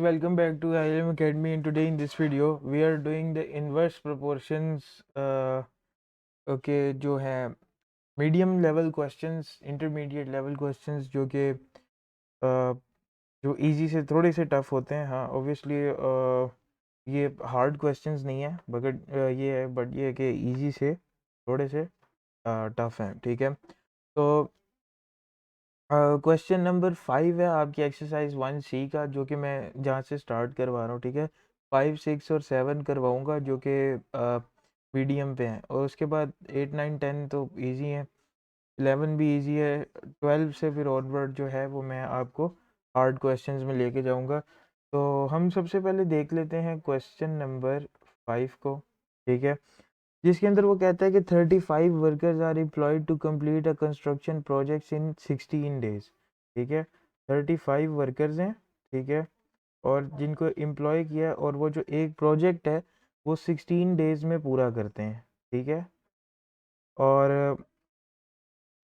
welcome back to ILM Academy, and today in this video we are doing the inverse proportions okay जो है medium level questions, intermediate level questions जो कि जो easy से थोड़े से टफ होते हैं। हाँ ऑब्वियसली ये हार्ड क्वेश्चंस नहीं है बट ये है बट ये है कि इजी से थोड़े से टफ हैं। ठीक है, तो क्वेश्चन नंबर 5 है आपकी एक्सरसाइज 1C का, जो कि मैं जहाँ से स्टार्ट करवा रहा हूँ। ठीक है, 5, 6 और 7 करवाऊँगा जो कि मीडियम पे हैं, और उसके बाद 8, 9, 10 तो इजी है, 11 भी इजी है, 12 से फिर ऑनवर्ड जो है वो मैं आपको हार्ड क्वेश्चंस में लेके जाऊँगा। तो हम सबसे पहले देख लेते हैं क्वेश्चन नंबर 5 को। ठीक है, जिसके अंदर वो कहता है कि 35 workers are employed to complete a construction projects in 16 days. ठीक है, 35 वर्कर्स हैं। ठीक है, और जिनको एम्प्लॉय किया और वो जो एक प्रोजेक्ट है वो 16 डेज में पूरा करते हैं। ठीक है, और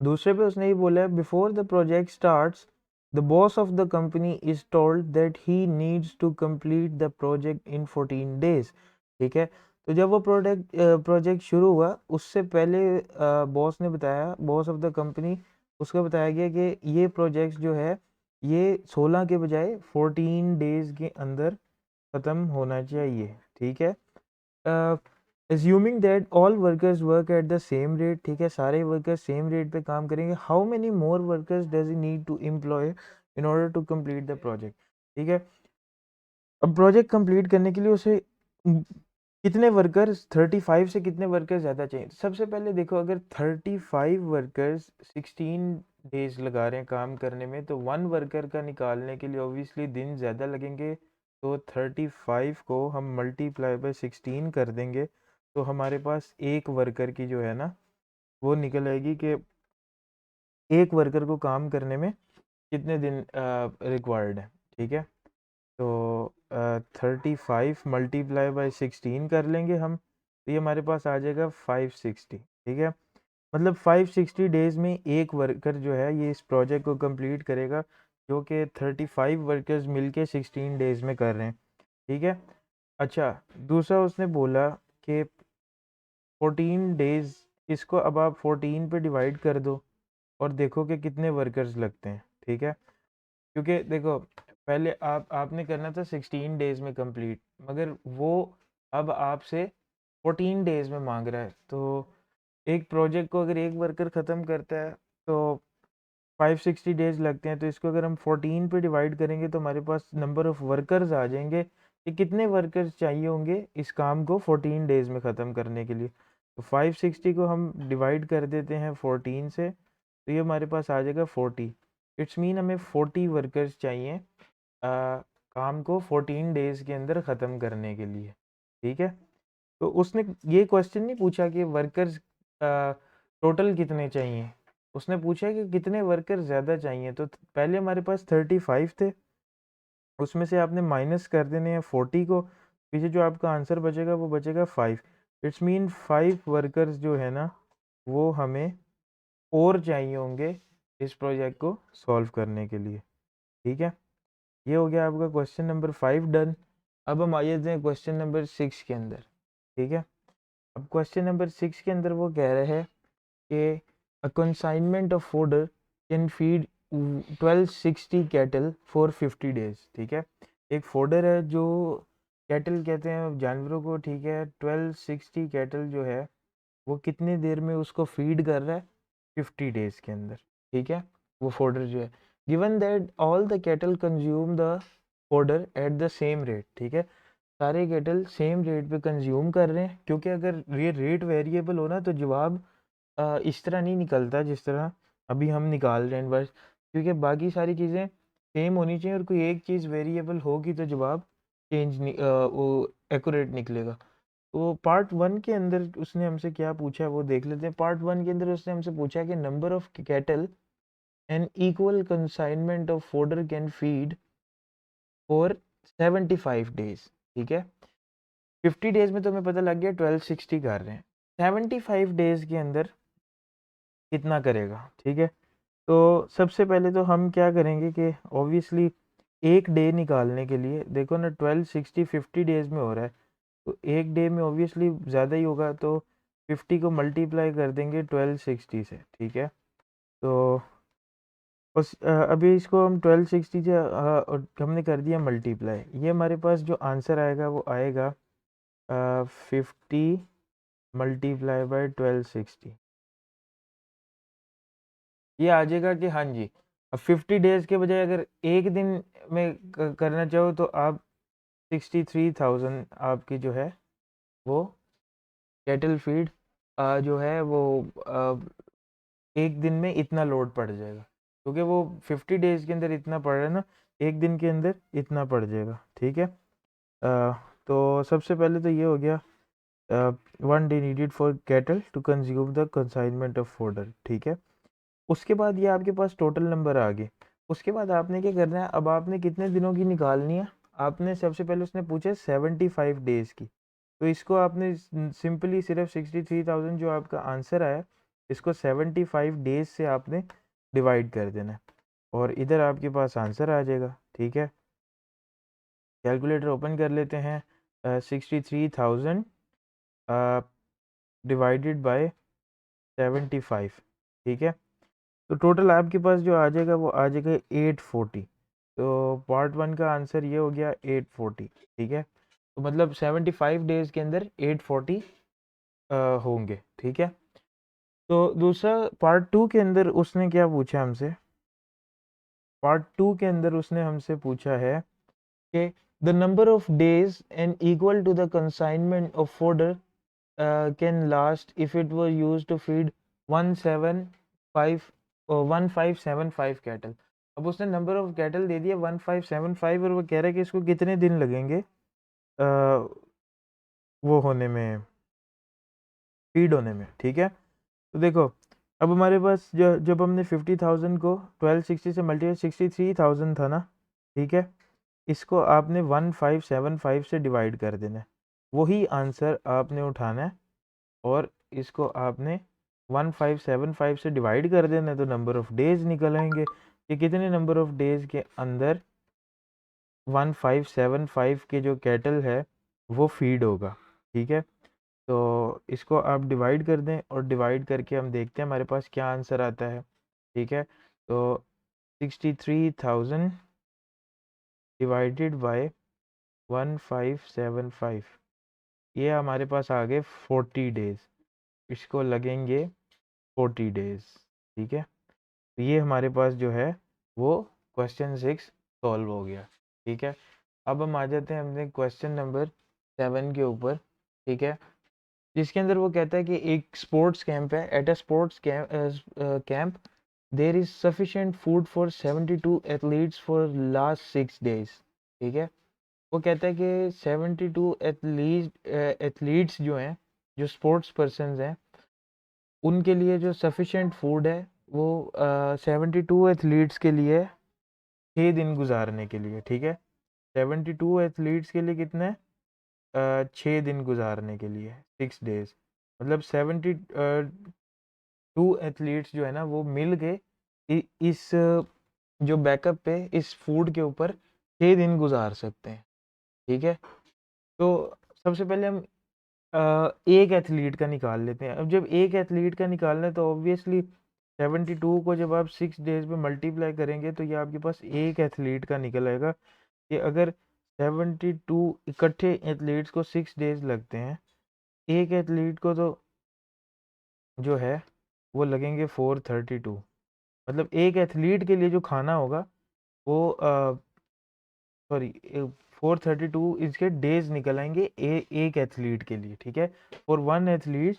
दूसरे पे उसने ये बोला है before the project starts the boss of the company is told that he needs to complete the project in 14 days. ठीक है, तो जब वो प्रोजेक्ट शुरू हुआ उससे पहले बॉस ने बताया, बॉस ऑफ द कंपनी, उसको बताया गया कि ये प्रोजेक्ट जो है ये 16 के बजाय 14 डेज के अंदर ख़त्म होना चाहिए। ठीक है, assuming that all workers work at the same rate। ठीक है, सारे वर्कर्स सेम रेट पे काम करेंगे। How many more workers does he need to employ in order to complete the project. ठीक है, अब प्रोजेक्ट कंप्लीट करने के लिए उसे कितने वर्कर्स, 35 से कितने वर्कर्स ज़्यादा चाहिए। सबसे पहले देखो, अगर 35 वर्कर्स 16 डेज लगा रहे हैं काम करने में, तो 1 वर्कर का निकालने के लिए ऑब्वियसली दिन ज़्यादा लगेंगे। तो 35 को हम मल्टीप्लाई बाय 16 कर देंगे तो हमारे पास एक वर्कर की जो है ना वो निकल आएगी कि एक वर्कर को काम करने में कितने दिन रिक्वायर्ड है। ठीक है, तो 35 मल्टीप्लाई बाय 16 कर लेंगे हम, तो ये हमारे पास आ जाएगा 560। ठीक है, मतलब 560 डेज में एक वर्कर जो है ये इस प्रोजेक्ट को कंप्लीट करेगा, जो कि 35 वर्कर्स मिलके 16 डेज में कर रहे हैं। ठीक है, अच्छा दूसरा उसने बोला कि 14 डेज, इसको अब आप 14 पे डिवाइड कर दो और देखो कि कितने वर्कर्स लगते हैं। ठीक है, क्योंकि देखो पहले आपने करना था 16 डेज में कंप्लीट, मगर वो अब आपसे 14 डेज में मांग रहा है। तो एक प्रोजेक्ट को अगर एक वर्कर ख़त्म करता है तो 560 डेज लगते हैं, तो इसको अगर हम 14 पे डिवाइड करेंगे तो हमारे पास नंबर ऑफ़ वर्कर्स आ जाएंगे कि कितने वर्कर्स चाहिए होंगे इस काम को 14 डेज में ख़त्म करने के लिए। तो 560 को हम डिवाइड कर देते हैं 14 से, तो ये हमारे पास आ जाएगा 40। इट्स मीन हमें 40 वर्कर्स चाहिए काम को 14 डेज के अंदर ख़त्म करने के लिए। ठीक है, तो उसने ये क्वेश्चन नहीं पूछा कि वर्कर्स टोटल कितने चाहिए, उसने पूछा कि कितने वर्कर ज़्यादा चाहिए। तो पहले हमारे पास 35 थे, उसमें से आपने माइनस कर देने हैं 40 को, पीछे जो आपका आंसर बचेगा वो बचेगा 5। इट्स मीन 5 वर्कर्स जो है ना वो हमें और चाहिए होंगे इस प्रोजेक्ट को सॉल्व करने के लिए। ठीक है, ये हो गया आपका क्वेश्चन नंबर 5 डन। अब हम आइए थे क्वेश्चन नंबर 6 के अंदर। ठीक है, अब क्वेश्चन नंबर 6 के अंदर वो कह रहे हैं कि a consignment of fodder can feed 1260 cattle for 50 days। ठीक है, एक फोडर है जो कैटल कहते हैं जानवरों को। ठीक है, 1260 कैटल जो है वो कितने देर में उसको फीड कर रहा है, 50 डेज के अंदर। ठीक है, वो फोडर जो है, given that all the cattle consume the fodder at the same rate. ठीक है, सारे कैटल सेम रेट पे कंज्यूम कर रहे हैं, क्योंकि अगर ये रेट वेरिएबल हो ना तो जवाब इस तरह नहीं निकलता जिस तरह अभी हम निकाल रहे हैं बस, क्योंकि बाकी सारी चीज़ें सेम होनी चाहिए और कोई एक चीज़ वेरिएबल होगी तो जवाब चेंज नहीं वो एक्यूरेट निकलेगा। तो पार्ट 1 के अंदर उसने हमसे क्या पूछा है वो देख लेते हैं। पार्ट 1 के अंदर उसने हमसे पूछा कि number of cattle an equal consignment of fodder can feed for 75 days. ठीक है, 50 डेज में तो हमें पता लग गया 1260 कर रहे हैं, 75 डेज के अंदर कितना करेगा। ठीक है, तो सबसे पहले तो हम क्या करेंगे कि ऑब्वियसली एक डे निकालने के लिए देखो ना 1260 50 डेज में हो रहा है, तो एक डे में ऑब्वियसली ज़्यादा ही होगा, तो 50 को मल्टीप्लाई कर देंगे 1260 से, ठीक है। तो अभी इसको हम 1260 से हमने कर दिया मल्टीप्लाई, ये हमारे पास जो आंसर आएगा वो आएगा 50 मल्टीप्लाई बाय 1260। ये आ जाएगा कि हाँ जी, अब 50 डेज के बजाय अगर एक दिन में करना चाहो तो आप 63,000 आपकी जो है वो कैटल फीड जो है वो एक दिन में इतना लोड पड़ जाएगा, क्योंकि वो 50 डेज के अंदर इतना पड़ रहा है ना, एक दिन के अंदर इतना पड़ जाएगा, ठीक है। तो सबसे पहले तो ये हो गया 1 day needed for cattle to consume the consignment of fodder, ठीक है। उसके बाद ये आपके पास टोटल नंबर आ गए। उसके बाद आपने क्या करना है, अब आपने कितने दिनों की निकालनी है, आपने सबसे पहले उसने पूछा 75 डेज की, तो इसको आपने सिंपली सिर्फ 63,000 जो आपका आंसर आया, इसको 75 डेज से आपने डिवाइड कर देना है और इधर आपके पास आंसर आ जाएगा, ठीक है। कैलकुलेटर ओपन कर लेते हैं, 63,000 डिवाइडेड बाय 75, ठीक है। तो टोटल आपके पास जो आ जाएगा वो आ जाएगा 840। तो पार्ट 1 का आंसर ये हो गया 840, ठीक है। तो मतलब 75 डेज के अंदर 840 होंगे, ठीक है। तो दूसरा पार्ट 2 के अंदर उसने क्या पूछा हमसे, पार्ट 2 के अंदर उसने हमसे पूछा है कि the number of days and equal to the consignment of fodder can last if it was used to feed 1575 cattle. अब उसने नंबर ऑफ कैटल दे दिया 1575 और वो कह रहा है कि इसको कितने दिन लगेंगे वो होने में, फीड होने में, ठीक है। तो देखो अब हमारे पास जब हमने 50,000 को 1260 से मल्टीप्लाई 63,000 था ना, ठीक है। इसको आपने 1575 से डिवाइड कर देना है, वही आंसर आपने उठाना है और इसको आपने 1575 से डिवाइड कर देना है, तो नंबर ऑफ डेज निकल आएंगे कि कितने नंबर ऑफ डेज के अंदर 1575 के जो कैटल है वो फीड होगा, ठीक है। तो इसको आप डिवाइड कर दें और डिवाइड करके हम देखते हैं हमारे पास क्या आंसर आता है, ठीक है। तो 63,000 डिवाइडेड बाय 1575, ये हमारे पास आ गए 40 डेज, इसको लगेंगे 40 डेज, ठीक है। तो ये हमारे पास जो है वो क्वेश्चन 6 सॉल्व हो गया, ठीक है। अब हम आ जाते हैं हमने क्वेश्चन नंबर 7 के ऊपर, ठीक है, जिसके अंदर वो कहता है कि एक स्पोर्ट्स कैंप है, at a sports camp there is sufficient food for 72 athletes for last 6 days, ठीक है। वो कहता है कि 72 एथलीट्स जो हैं, जो स्पोर्ट्स पर्सनस हैं, उनके लिए जो सफिशिएंट फूड है वो 72 एथलीट्स के लिए 6 दिन गुजारने के लिए, ठीक है। 72 एथलीट्स के लिए कितने 6 दिन गुजारने के लिए 6 डेज, मतलब 72 एथलीट्स जो है ना वो मिल के इस जो बैकअप पे इस फूड के ऊपर 6 दिन गुजार सकते हैं, ठीक है। तो सबसे पहले हम एक एथलीट का निकाल लेते हैं। अब जब एक एथलीट का निकालना है तो ऑब्वियसली 72 को जब आप 6 डेज पे मल्टीप्लाई करेंगे तो ये आपके पास एक एथलीट का निकल आएगा कि अगर 72 इकट्ठे एथलीट्स को 6 डेज लगते हैं, एक एथलीट को तो जो है वो लगेंगे 432, मतलब एक एथलीट के लिए जो खाना होगा वो सॉरी 432 इसके डेज निकल आएंगे एक एथलीट के लिए, ठीक है। और वन एथलीट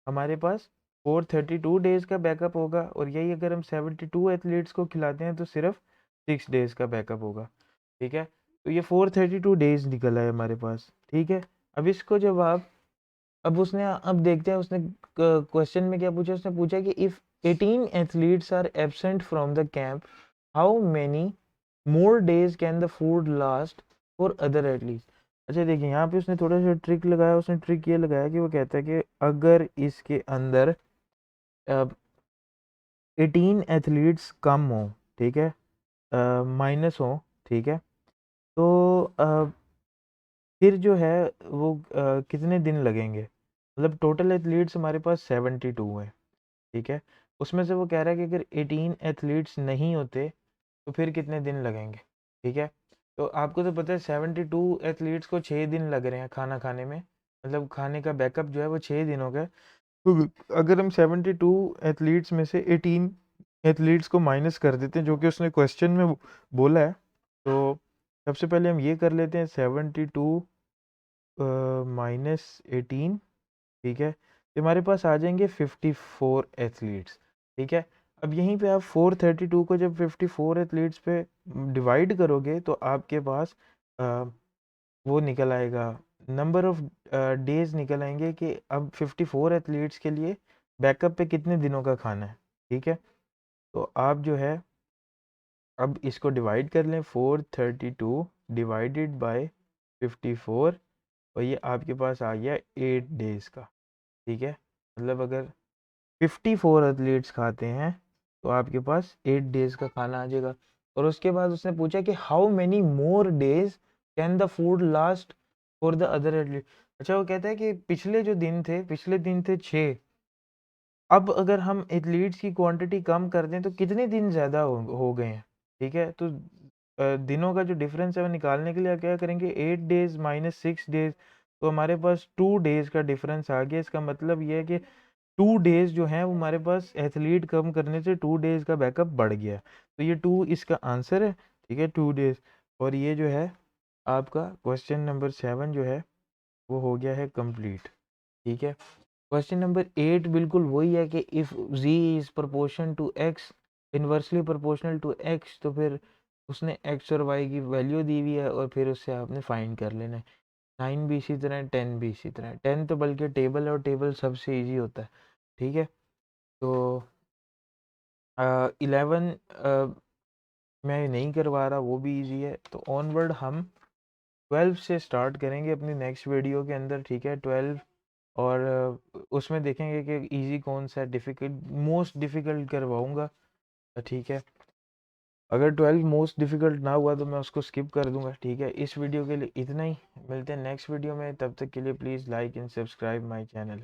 हमारे पास 432 डेज का बैकअप होगा, और यही अगर हम 72 एथलीट्स को खिलाते हैं तो सिर्फ 6 डेज का बैकअप होगा, ठीक है। तो ये 432 डेज निकल आए हमारे पास, ठीक है। अब इसको जब आप अब देखते हैं उसने क्वेश्चन में क्या पूछा, उसने पूछा कि if 18 athletes are absent from the camp, how many more days can the food last for other athletes. अच्छा देखिए यहाँ पे उसने थोड़ा सा ट्रिक लगाया, उसने ट्रिक ये लगाया कि वो कहता है कि अगर इसके अंदर 18 एथलीट्स कम हो, ठीक है, माइनस हो, ठीक है, तो फिर जो है वो कितने दिन लगेंगे, मतलब टोटल एथलीट्स हमारे पास 72 हैं, ठीक है। उसमें से वो कह रहा है कि अगर 18 एथलीट्स नहीं होते तो फिर कितने दिन लगेंगे, ठीक है। तो आपको तो पता है 72 एथलीट्स को 6 दिन लग रहे हैं खाना खाने में, मतलब खाने का बैकअप जो है वो 6 दिनों का है। तो अगर हम 72 एथलीट्स में से 18 एथलीट्स को माइनस कर देते हैं जो कि उसने क्वेश्चन में बोला है, तो सबसे पहले हम ये कर लेते हैं 72 -18, ठीक है। तो हमारे पास आ जाएंगे 54 एथलीट्स, ठीक है। अब यहीं पे आप 432 को जब 54 एथलीट्स पे डिवाइड करोगे तो आपके पास अ, वो निकल आएगा, नंबर ऑफ डेज निकल आएंगे कि अब 54 एथलीट्स के लिए बैकअप पे कितने दिनों का खाना है, ठीक है। तो आप जो है अब इसको डिवाइड कर लें, 432 डिवाइडेड बाय 54, और ये आपके पास आ गया 8 डेज का, ठीक है। मतलब अगर 54 एथलीट्स खाते हैं तो आपके पास 8 डेज का खाना आ जाएगा। और उसके बाद उसने पूछा कि how many more days can the food last for the other athlete. अच्छा, वो कहता है कि पिछले दिन थे 6, अब अगर हम एथलीट्स की क्वांटिटी कम कर दें तो कितने दिन ज़्यादा हो गए हैं, ठीक है। तो दिनों का जो डिफरेंस है वो निकालने के लिए क्या करेंगे, 8 डेज -6 डेज, तो हमारे पास 2 डेज का डिफरेंस आ गया। इसका मतलब ये है कि 2 डेज जो हैं वो हमारे पास एथलीट कम करने से 2 डेज का बैकअप बढ़ गया। तो ये 2 इसका आंसर है, ठीक है, 2 डेज। और ये जो है आपका क्वेश्चन नंबर 7 जो है वो हो गया है कंप्लीट, ठीक है। क्वेश्चन नंबर 8 बिल्कुल वही है कि if z is proportion to x, inversely proportional to x, तो फिर उसने x और y की वैल्यू दी हुई है और फिर उससे आपने फाइंड कर लेना है। 9 भी इसी तरह है, 10 भी इसी तरह है। 10 तो बल्कि टेबल है और टेबल सबसे इजी होता है, ठीक है। तो 11 मैं नहीं करवा रहा, वो भी इजी है। तो ऑनवर्ड हम 12 से स्टार्ट करेंगे अपनी नेक्स्ट वीडियो के अंदर, ठीक है। 12 और उसमें देखेंगे कि इजी कौन सा है, डिफ़िकल्ट मोस्ट डिफ़िकल्ट करवाऊँगा, ठीक है। अगर 12 मोस्ट डिफ़िकल्ट ना हुआ तो मैं उसको स्किप कर दूंगा, ठीक है। इस वीडियो के लिए इतना ही, मिलते हैं नेक्स्ट वीडियो में, तब तक के लिए please like and subscribe my channel.